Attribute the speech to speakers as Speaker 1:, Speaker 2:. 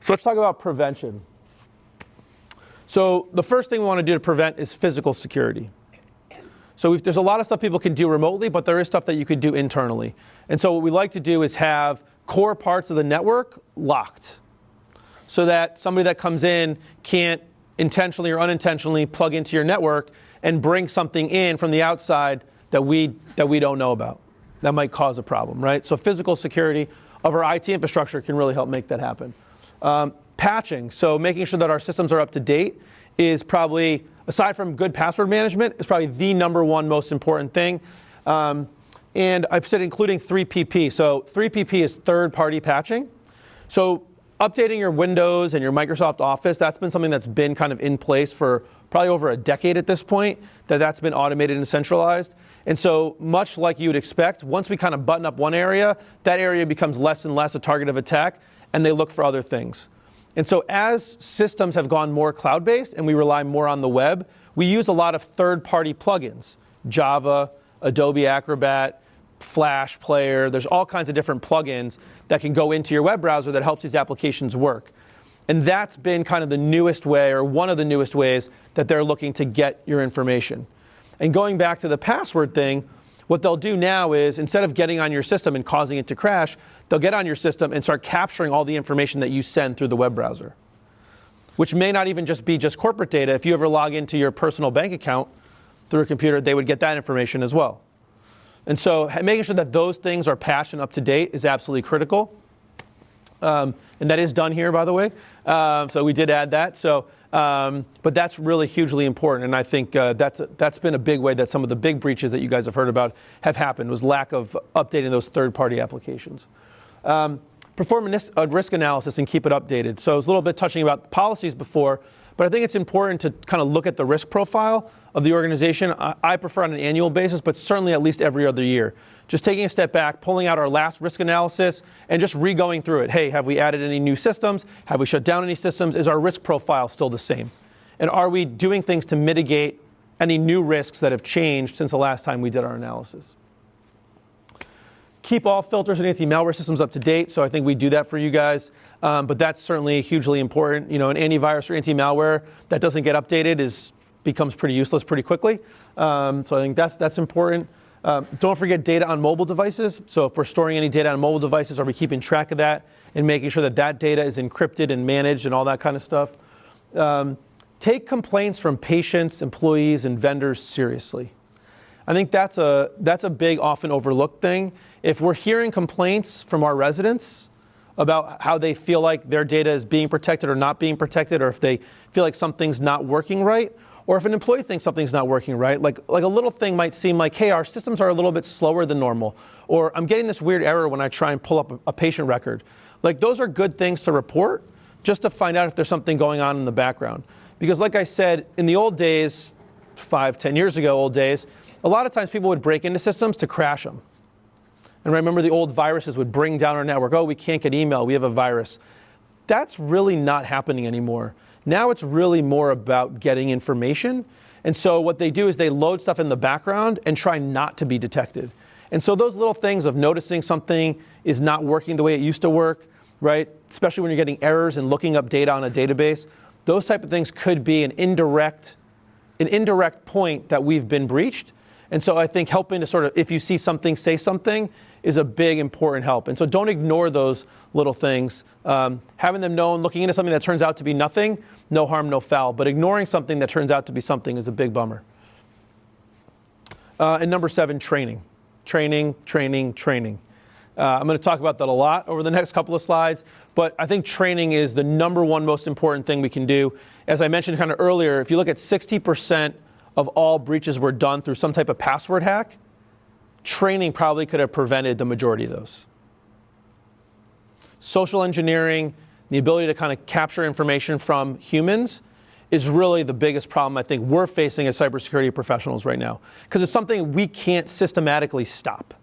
Speaker 1: So let's talk about prevention. So the first thing we want to do to prevent is physical security. So there's a lot of stuff people can do remotely, but there is stuff that you could do internally. And so what we like to do is have core parts of the network locked so that somebody that comes in can't intentionally or unintentionally plug into your network and bring something in from the outside that we don't know about. That might cause a problem, right? So physical security of our IT infrastructure can really help make that happen. Patching, so making sure that our systems are up to date is probably, aside from good password management, is probably the number one most important thing. And I've said including 3PP. So 3PP is third-party patching. So updating your Windows and your Microsoft Office, that's been something that's been kind of in place for probably over a decade at this point, that's been automated and centralized. And so much like you would expect, once we kind of button up one area, that area becomes less and less a target of attack, and they look for other things. And so as systems have gone more cloud-based and we rely more on the web, we use a lot of third-party plugins, Java, Adobe Acrobat, Flash Player. There's all kinds of different plugins that can go into your web browser that helps these applications work. And that's been kind of the newest way, or one of the newest ways, that they're looking to get your information. And going back to the password thing, what they'll do now is, instead of getting on your system and causing it to crash, they'll get on your system and start capturing all the information that you send through the web browser, which may not even just be corporate data. If you ever log into your personal bank account through a computer, they would get that information as well. And so making sure that those things are patched and up to date is absolutely critical. And that is done here, by the way. So we did add that. So, but that's really hugely important. And I think that's been a big way that some of the big breaches that you guys have heard about have happened, was lack of updating those third-party applications. Perform a risk analysis and keep it updated. So I was a little bit touching about policies before, but I think it's important to kind of look at the risk profile of the organization. I prefer on an annual basis, but certainly at least every other year. Just taking a step back, pulling out our last risk analysis, and just re-going through it. Hey, have we added any new systems? Have we shut down any systems? Is our risk profile still the same? And are we doing things to mitigate any new risks that have changed since the last time we did our analysis? Keep all filters and anti-malware systems up to date. So I think we do that for you guys. But that's certainly hugely important. You know, an antivirus or anti-malware that doesn't get updated becomes pretty useless pretty quickly. So I think that's important. Don't forget data on mobile devices. So if we're storing any data on mobile devices, are we keeping track of that and making sure that that data is encrypted and managed and all that kind of stuff? Take complaints from patients, employees, and vendors seriously. I think that's a big, often overlooked thing. If we're hearing complaints from our residents about how they feel like their data is being protected or not being protected, or if they feel like something's not working right, or if an employee thinks something's not working right, like a little thing might seem like, hey, our systems are a little bit slower than normal, or I'm getting this weird error when I try and pull up a patient record. Like, those are good things to report just to find out if there's something going on in the background. Because like I said, in the old days, 5-10 years ago, old days, a lot of times people would break into systems to crash them. And remember, the old viruses would bring down our network. Oh, we can't get email, we have a virus. That's really not happening anymore. Now it's really more about getting information. And so what they do is they load stuff in the background and try not to be detected. And so those little things of noticing something is not working the way it used to work, right? Especially when you're getting errors and looking up data on a database, those type of things could be an indirect point that we've been breached. And so I think helping to sort of, if you see something, say something, is a big, important help. And so don't ignore those little things. Having them known, looking into something that turns out to be nothing, no harm, no foul. But ignoring something that turns out to be something is a big bummer. And number 7, training. Training. I'm going to talk about that a lot over the next couple of slides. But I think training is the number one most important thing we can do. As I mentioned kind of earlier, if you look at 60% of all breaches were done through some type of password hack, training probably could have prevented the majority of those. Social engineering, the ability to kind of capture information from humans, is really the biggest problem I think we're facing as cybersecurity professionals right now. Because it's something we can't systematically stop.